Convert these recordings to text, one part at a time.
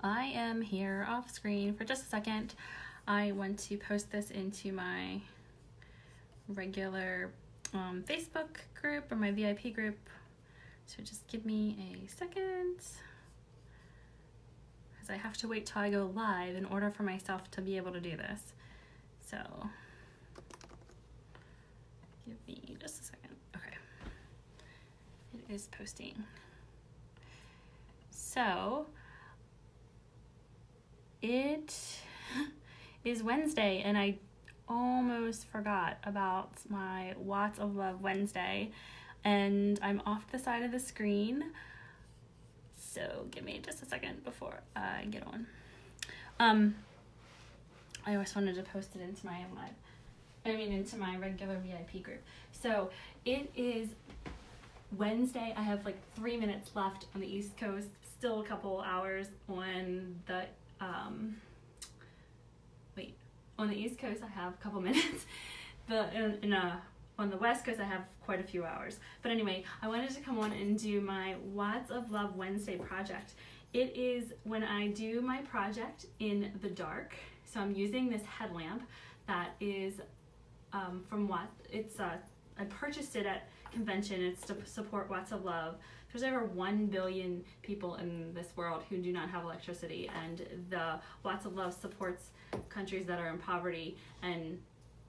I am here off screen for just a second. I want to post this into my regular Facebook group or my VIP group. So just give me a second, because I have to wait till I go live in order for myself to be able to do this. So give me just a second. Okay. It is posting. So it is Wednesday, and I almost forgot about my Watts of Love Wednesday, and I'm off the side of the screen. So give me just a second before I get on. I always wanted to post it into my into my regular VIP group. So it is Wednesday. I have like 3 minutes left on the East Coast, still a couple hours on the on the East Coast I have a couple minutes. On the West Coast I have quite a few hours. But anyway, I wanted to come on and do my Watts of Love Wednesday project. It is when I do my project in the dark. So I'm using this headlamp that is from Watts. I purchased it at convention. It's to support Watts of Love. There's over 1 billion people in this world who do not have electricity, and the Watts of Love supports countries that are in poverty and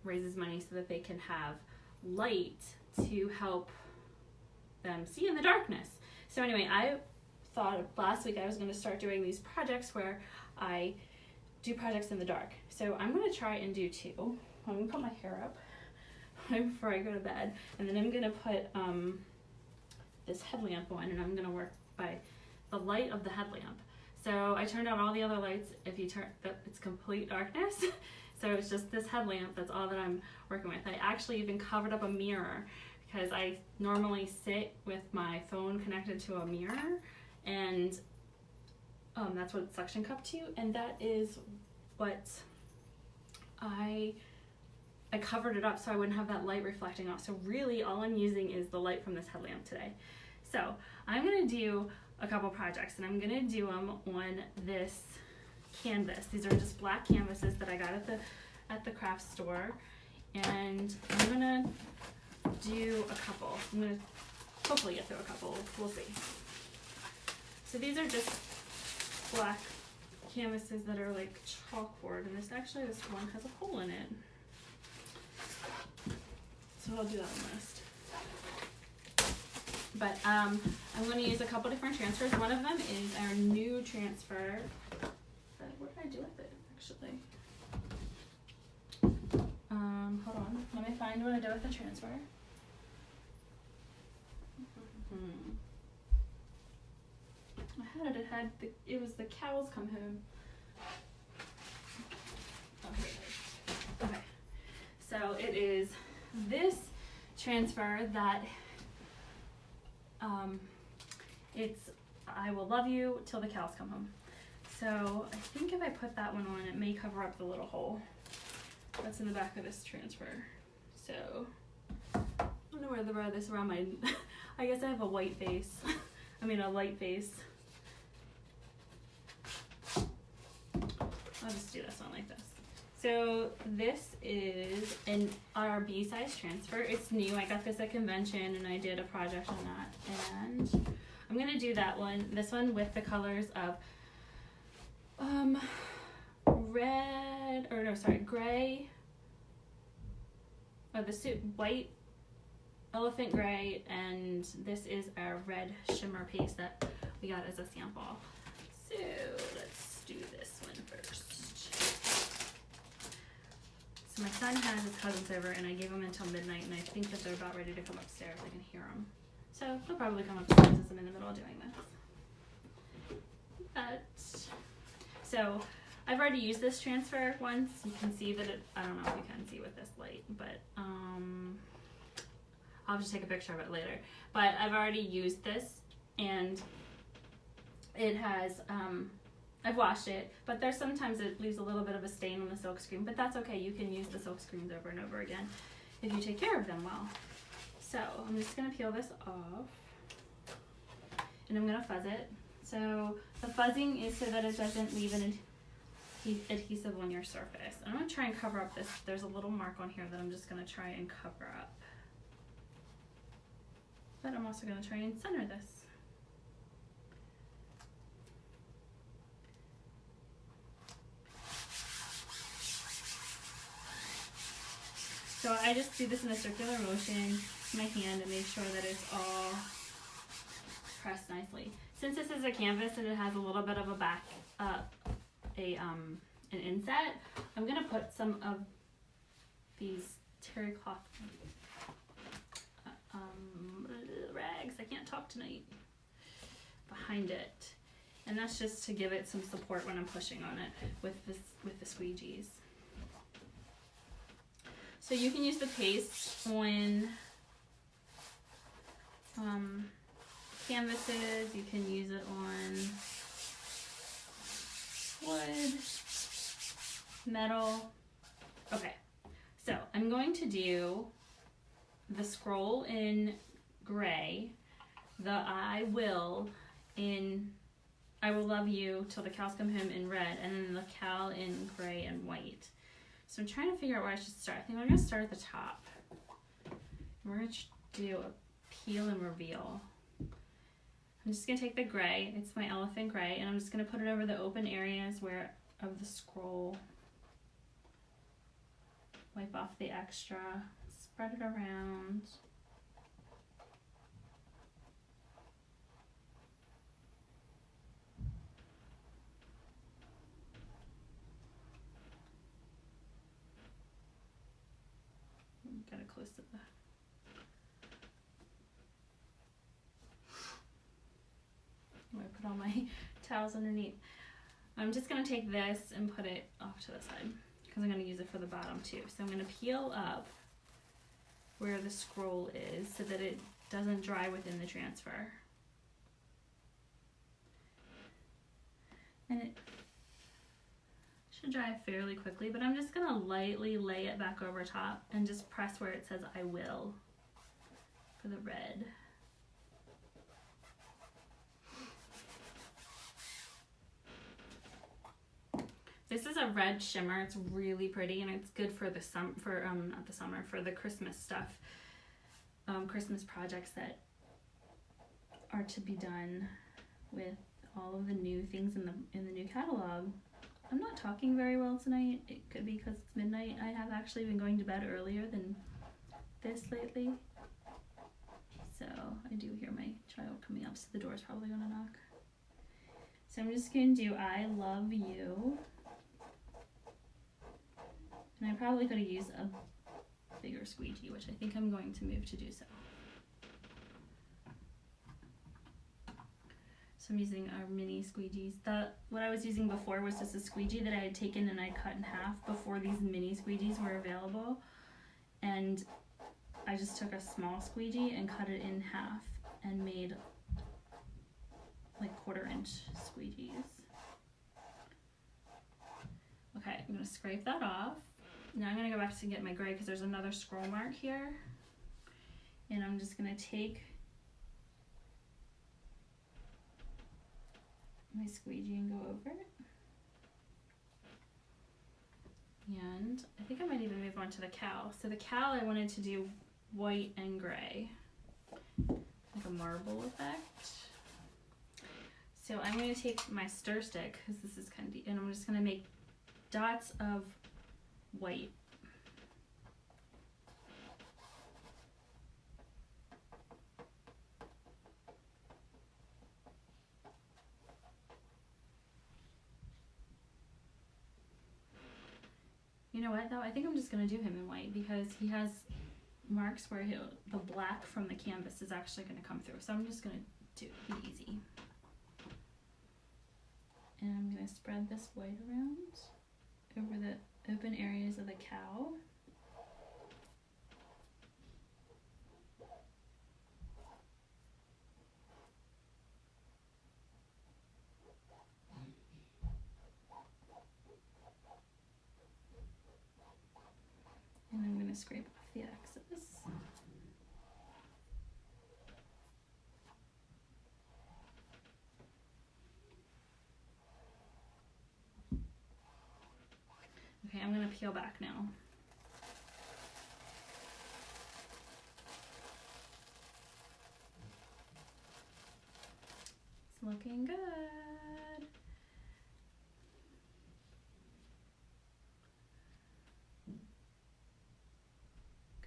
raises money so that they can have light to help them see in the darkness. So anyway, I thought last week I was going to start doing these projects where I do projects in the dark. So I'm going to try and do 2. I'm going to put my hair up right before I go to bed, and then I'm going to put this headlamp on, and I'm going to work by the light of the headlamp. So I turned out all the other lights. If you turn, it's complete darkness. So it's just this headlamp, that's all that I'm working with. I actually even covered up a mirror, because I normally sit with my phone connected to a mirror, and that's what it's suction cupped to, and that is what I covered it up so I wouldn't have that light reflecting off. So really all I'm using is the light from this headlamp today. So I'm going to do a couple projects, and I'm going to do them on this canvas. These are just black canvases that I got at the craft store, and I'm going to do a couple. I'm going to hopefully get through a couple. We'll see. So these are just black canvases that are like chalkboard, and this one has a hole in it. So I'll do that one last. But I'm going to use a couple different transfers. One of them is our new transfer. What did I do with it, actually? Hold on. Let me find what I did with the transfer. I had it. It was the cows come home. Oh, here it is. Okay. So it is this transfer that it's I will love you till the cows come home. So I think if I put that one on, it may cover up the little hole that's in the back of this transfer. So I don't know where to wear this around my I guess I have a white face. I mean a light face. I'll just do this one like this. So this is an RB size transfer. It's new. I got this at convention, and I did a project on that. And I'm going to do that one, this one with the colors of gray, white, elephant gray, and this is our red shimmer paste that we got as a sample. So let's do this one first. So my son has his cousins over, and I gave them until midnight, and I think that they're about ready to come upstairs. I can hear them. So they'll probably come upstairs as I'm in the middle of doing this. So I've already used this transfer once. You can see that I don't know if you can see with this light, but I'll just take a picture of it later. But I've already used this, and it has, I've washed it, but there's sometimes it leaves a little bit of a stain on the silk screen, but that's okay. You can use the silk screens over and over again if you take care of them well. So I'm just gonna peel this off, and I'm gonna fuzz it. So the fuzzing is so that it doesn't leave an adhesive on your surface. I'm going to try and cover up this. There's a little mark on here that I'm just going to try and cover up. But I'm also going to try and center this. So I just do this in a circular motion with my hand and make sure that it's all pressed nicely. Since this is a canvas and it has a little bit of a back, an inset, I'm gonna put some of these terry cloth rags, I can't talk tonight, behind it. And that's just to give it some support when I'm pushing on it with the squeegees. So you can use the paste on canvases, you can use it on wood, metal. Okay, so I'm going to do the scroll in gray, the I will love you till the cows come home in red, and then the cow in gray and white. So I'm trying to figure out where I should start. I think I'm going to start at the top. We're going to do a peel and reveal. I'm just going to take the gray, it's my elephant gray, and I'm just going to put it over the open areas of the scroll. Wipe off the extra, spread it around. Got it close to the I'm going to put all my towels underneath. I'm just going to take this and put it off to the side because I'm going to use it for the bottom too. So I'm going to peel up where the scroll is so that it doesn't dry within the transfer. And it should dry fairly quickly, but I'm just going to lightly lay it back over top and just press where it says I will for the red. This is a red shimmer. It's really pretty and it's good for the for the Christmas stuff, Christmas projects that are to be done with all of the new things in the new catalog. I'm not talking very well tonight. It could be because it's midnight. I have actually been going to bed earlier than this lately. So I do hear my child coming up, so the door's probably gonna knock. So I'm just gonna do I love you. And I probably could have used a bigger squeegee, which I think I'm going to move to do so. So I'm using our mini squeegees. What I was using before was just a squeegee that I had taken and I cut in half before these mini squeegees were available. And I just took a small squeegee and cut it in half and made like 1/4 inch squeegees. Okay, I'm gonna scrape that off. Now I'm gonna go back to get my gray because there's another scroll mark here. And I'm just gonna take my squeegee and go over it. And I think I might even move on to the cow. So the cow I wanted to do white and gray, like a marble effect. So I'm going to take my stir stick, because this is kind of deep, and I'm just going to make dots of white. You know what though, I think I'm just going to do him in white because he has marks where the black from the canvas is actually going to come through. So I'm just going to do it easy. And I'm going to spread this white around over the open areas of the cow. And I'm going to scrape off the excess. Okay, I'm gonna peel back now. It's looking good.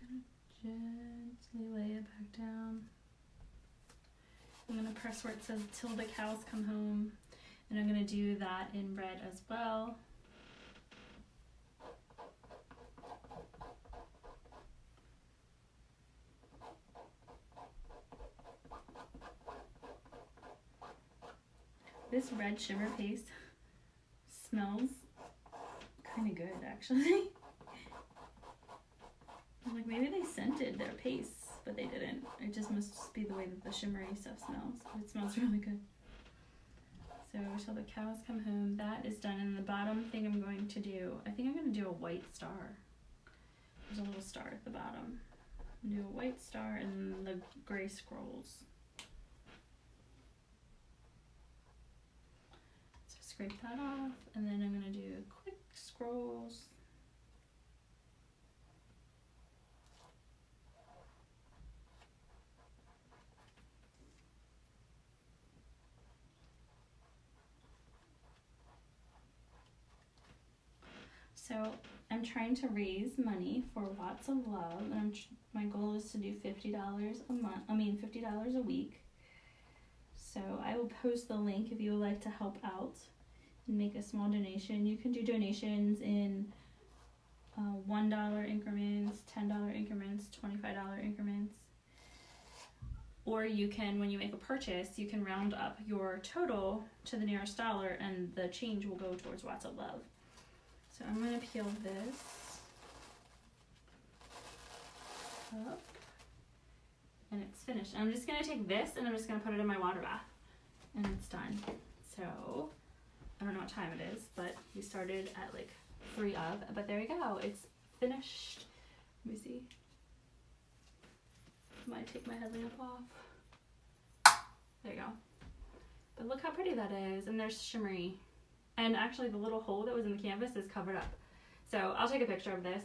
Gonna gently lay it back down. I'm gonna press where it says "till the cows come home," and I'm gonna do that in red as well. This red shimmer paste smells kind of good, actually. I'm like, maybe they scented their pastes, but they didn't. It just must be the way that the shimmery stuff smells. It smells really good. So, till the cows come home, that is done. And the bottom thing I'm going to do, I think I'm going to do a white star. There's a little star at the bottom. I'm going to do a white star and the gray scrolls. Scrape that off, and then I'm going to do quick scrolls. So I'm trying to raise money for Watts of Love, and my goal is to do $50 a month. $50 a week. So I will post the link if you would like to help out and make a small donation. You can do donations in $1 increments, $10 increments, $25 increments. Or you can, when you make a purchase, you can round up your total to the nearest dollar and the change will go towards Watts of Love. So I'm going to peel this up and it's finished. I'm just going to take this and I'm just going to put it in my water bath and it's done. So I don't know what time it is, but we started at like 3 of, but there you go. It's finished. Let me see. Might take my headlamp off. There you go. But look how pretty that is. And there's shimmery. And actually the little hole that was in the canvas is covered up. So I'll take a picture of this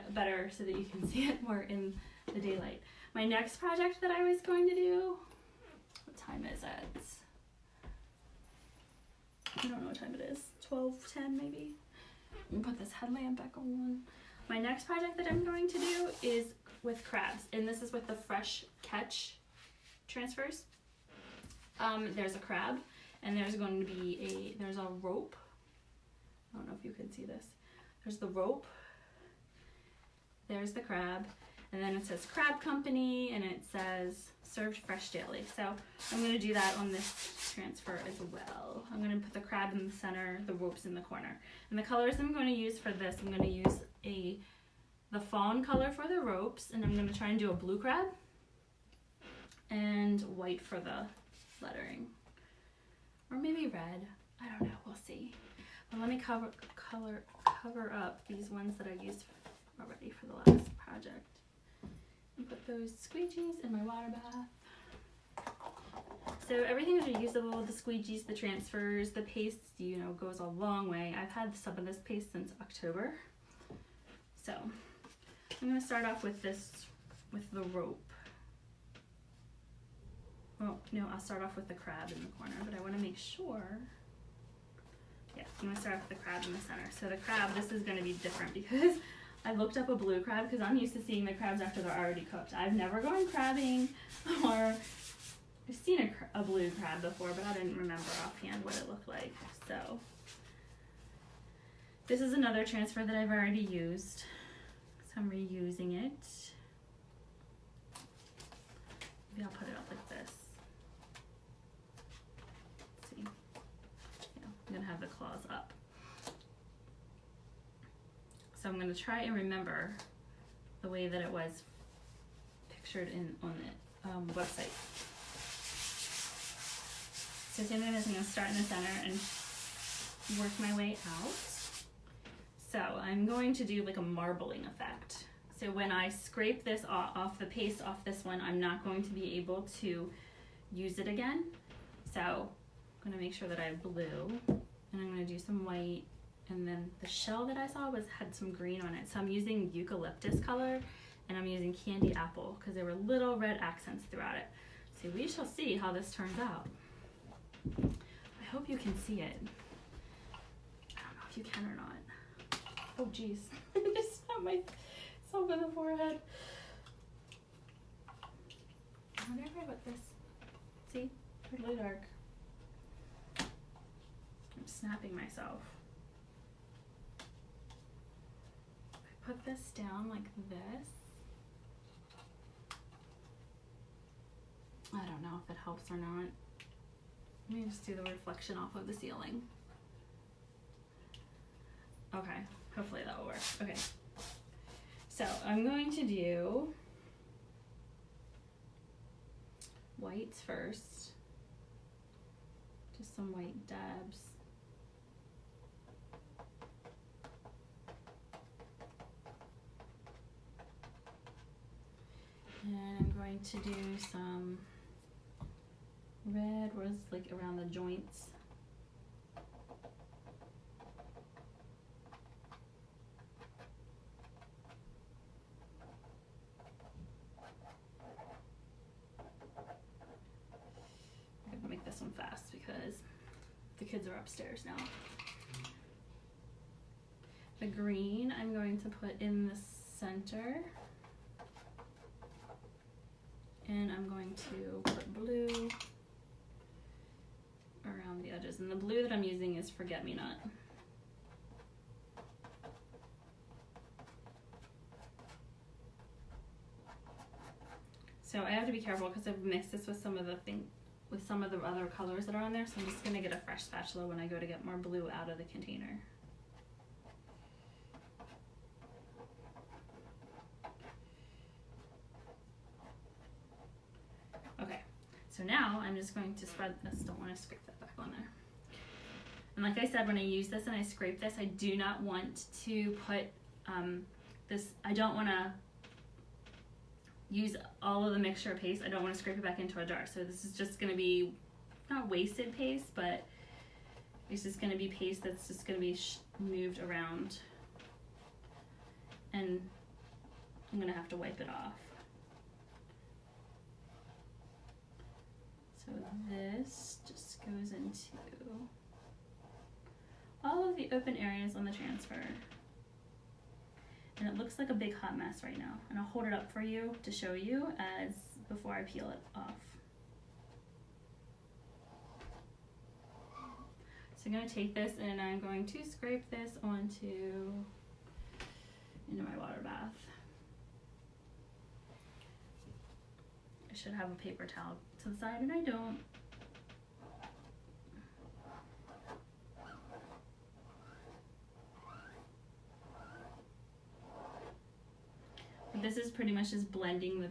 better so that you can see it more in the daylight. My next project that I was going to do, what time is it? I don't know what time it is. 12:10 maybe. I'm gonna put this headlamp back on. My next project that I'm going to do is with crabs, and this is with the Fresh Catch transfers. There's a crab, and there's going to be there's a rope. I don't know if you can see this. There's the rope. There's the crab, and then it says Crab Company, and it says served fresh daily. So I'm going to do that on this transfer as well. I'm going to put the crab in the center, the ropes in the corner. And the colors I'm going to use for this, I'm going to use the fawn color for the ropes, and I'm going to try and do a blue crab and white for the lettering. Or maybe red. I don't know. We'll see. But let me cover up these ones that I used already for the last project. And put those squeegees in my water bath. So everything is reusable, the squeegees, the transfers, the paste, you know, goes a long way. I've had some of this paste since October. So I'm going to start off with the rope. Well, no, I'll start off with the crab in the corner, but I want to make sure. Yeah, I'm going to start off with the crab in the center. So the crab, this is going to be different because I looked up a blue crab because I'm used to seeing the crabs after they're already cooked. I've never gone crabbing, or I've seen a blue crab before, but I didn't remember offhand what it looked like. So this is another transfer that I've already used, so I'm reusing it. Maybe I'll put it up like this. Let's see. Yeah, I'm gonna have the claws up. So I'm going to try and remember the way that it was pictured on the website. So same thing as I'm going to start in the center and work my way out. So I'm going to do like a marbling effect. So when I scrape this off the paste off this one, I'm not going to be able to use it again. So I'm going to make sure that I have blue, and I'm going to do some white And then the shell that I saw had some green on it. So I'm using eucalyptus color, and I'm using candy apple because there were little red accents throughout it. So we shall see how this turns out. I hope you can see it. I don't know if you can or not. Oh geez, I just got myself in the forehead. I wonder if I put this. See, it's really dark. I'm snapping myself. I put this down like this. I don't know if it helps or not. Let me just do the reflection off of the ceiling. Okay, hopefully that will work. Okay, so I'm going to do whites first. Just some white dabs. And I'm going to do some red was like around the joints. I'm gonna make this one fast because the kids are upstairs now. The green I'm going to put in the center. And I'm going to put blue around the edges. And the blue that I'm using is Forget Me Not. So I have to be careful because I've mixed this with some of the other colors that are on there. So I'm just gonna get a fresh spatula when I go to get more blue out of the container. So now I'm just going to spread this. Don't want to scrape that back on there. And like I said, when I use this and I scrape this, I do not want to put this, I don't want to use all of the mixture of paste. I don't want to scrape it back into a jar. So this is just going to be not wasted paste, but it's just going to be paste that's just going to be moved around. And I'm going to have to wipe it off. So this just goes into all of the open areas on the transfer. And it looks like a big hot mess right now. And I'll hold it up for you to show you as before I peel it off. So I'm going to take this and I'm going to scrape this into my water bath. I should have a paper towel to the side and I don't. But this is pretty much just blending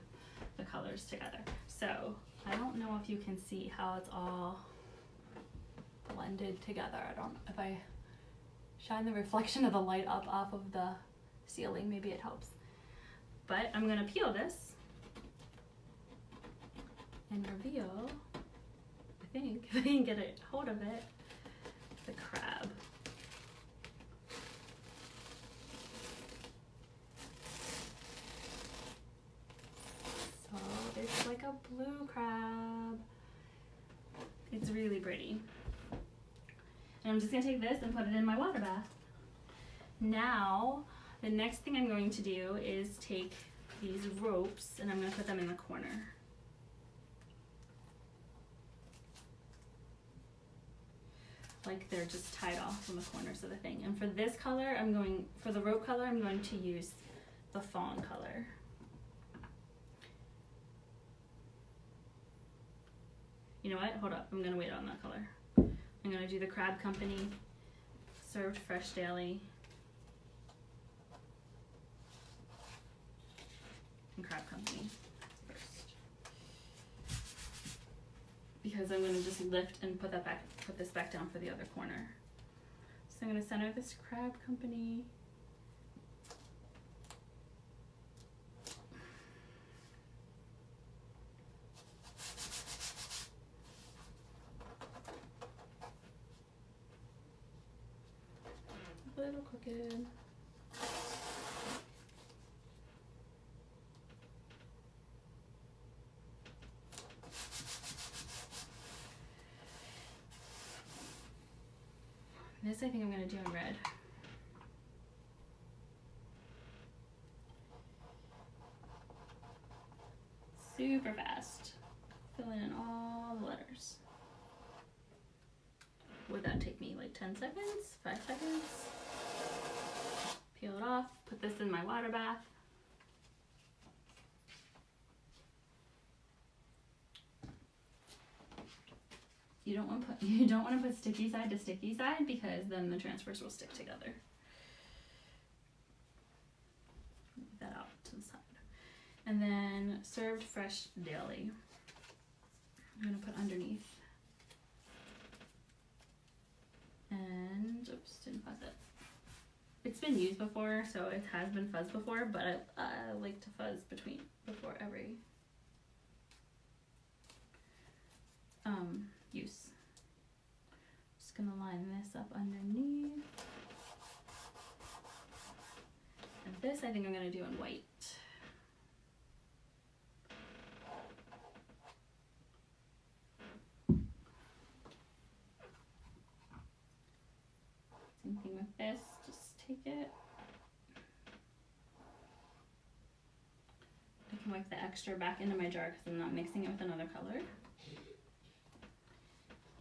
the colors together. So I don't know if you can see how it's all blended together. I don't know if I shine the reflection of the light up off of the ceiling, maybe it helps. But I'm gonna peel this and reveal, I think, if I can get a hold of it, the crab. So it's like a blue crab. It's really pretty. And I'm just gonna take this and put it in my water bath. Now, the next thing I'm going to do is take these ropes and I'm gonna put them in the corner. Like they're just tied off from the corners of the thing. And for this color, for the rope color, I'm going to use the fawn color. You know what? Hold up. I'm going to wait on that color. I'm going to do the Crab Company, served fresh daily. And Crab Company first. Because I'm going to just lift and put this back down for the other corner. So I'm going to center this Crab Company. crooked. This I think I'm going to do in red. Super fast. Filling in all the letters. Would that take me like 10 seconds? 5 seconds? Peel it off, put this in my water bath. You don't want to put sticky side to sticky side because then the transfers will stick together. Leave that out to the side. And then served fresh daily. I'm gonna put underneath. And oops, didn't fuzz it. It's been used before, so it has been fuzzed before, but I like to fuzz before every use. Just gonna line this up underneath. And this I think I'm gonna do in white. Same thing with this, just take it. I can wipe the extra back into my jar because I'm not mixing it with another color.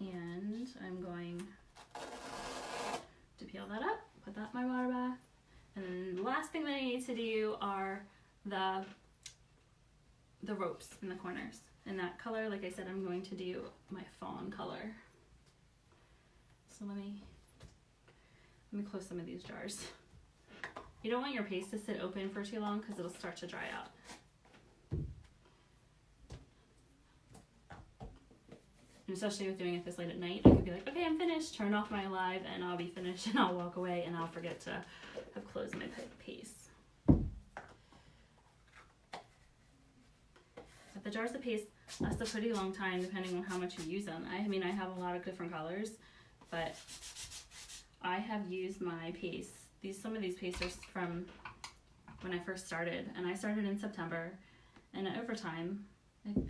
And I'm going to peel that up, put that in my water bath. And then the last thing that I need to do are the ropes in the corners. In that color, like I said, I'm going to do my fawn color. So let me close some of these jars. You don't want your paste to sit open for too long because it'll start to dry out. And especially with doing it this late at night, I could be like, okay, I'm finished, turn off my live, and I'll be finished, and I'll walk away, and I'll forget to have closed my paste. But the jars of paste last a pretty long time, depending on how much you use them. I mean, I have a lot of different colors, but I have used my paste. Some of these pastes are from when I first started, and I started in September, and over time,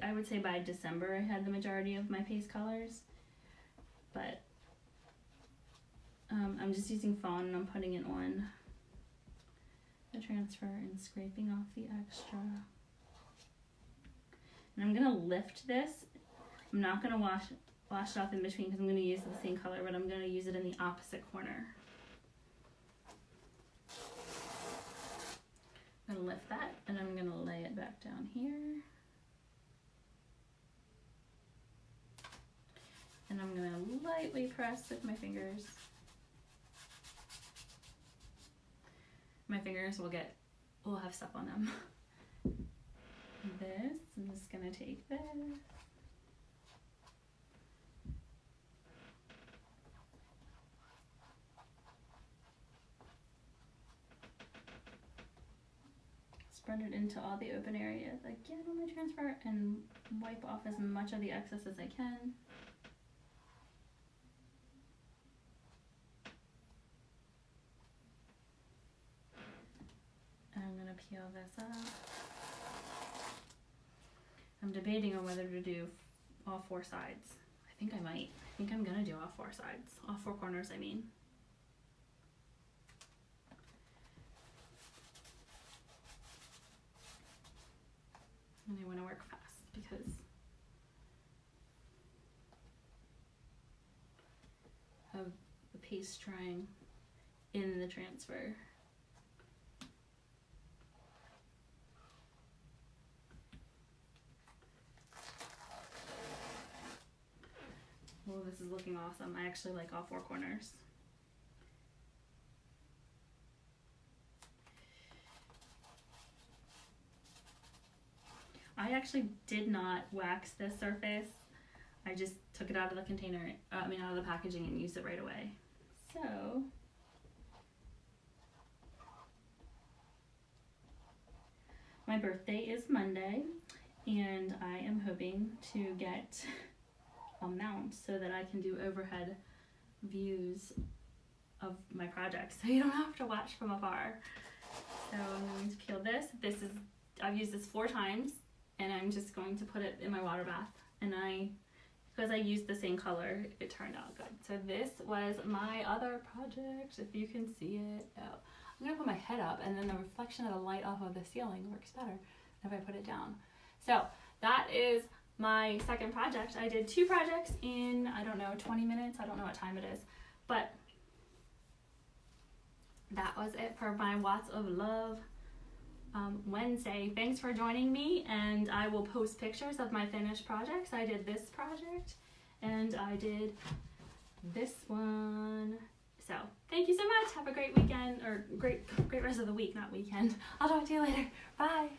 I would say by December I had the majority of my paste colors, but I'm just using fawn and I'm putting it on the transfer and scraping off the extra. And I'm gonna lift this. I'm not gonna wash it off in between because I'm gonna use the same color, but I'm gonna use it in the opposite corner. I'm gonna lift that and I'm gonna lay it back down here. And I'm gonna lightly press with my fingers. My fingers will have stuff on them. I'm just gonna take this. Spread it into all the open areas again on my transfer and wipe off as much of the excess as I can. I'm gonna peel this up. I'm debating on whether to do all 4 sides. I think I might. I think I'm gonna do all 4 sides. All 4 corners, I mean. And I wanna work fast because of the paste drying in the transfer. Well, this is looking awesome. I actually like all 4 corners. I actually did not wax this surface. I just took it out of the container, out of the packaging and used it right away. So, my birthday is Monday, and I am hoping to get a mount so that I can do overhead views of my project, so you don't have to watch from afar. So I'm going to peel this. I've used this 4 times, and I'm just going to put it in my water bath. And because I used the same color, it turned out good. So this was my other project, if you can see it. Oh, I'm gonna put my head up, and then the reflection of the light off of the ceiling works better than if I put it down. So that is my second project. I did 2 projects in, I don't know, 20 minutes. I don't know what time it is, but that was it for my Watts of Love Wednesday. Thanks for joining me, and I will post pictures of my finished projects. I did this project, and I did this one. So thank you so much. Have a great weekend, or great rest of the week, not weekend. I'll talk to you later. Bye.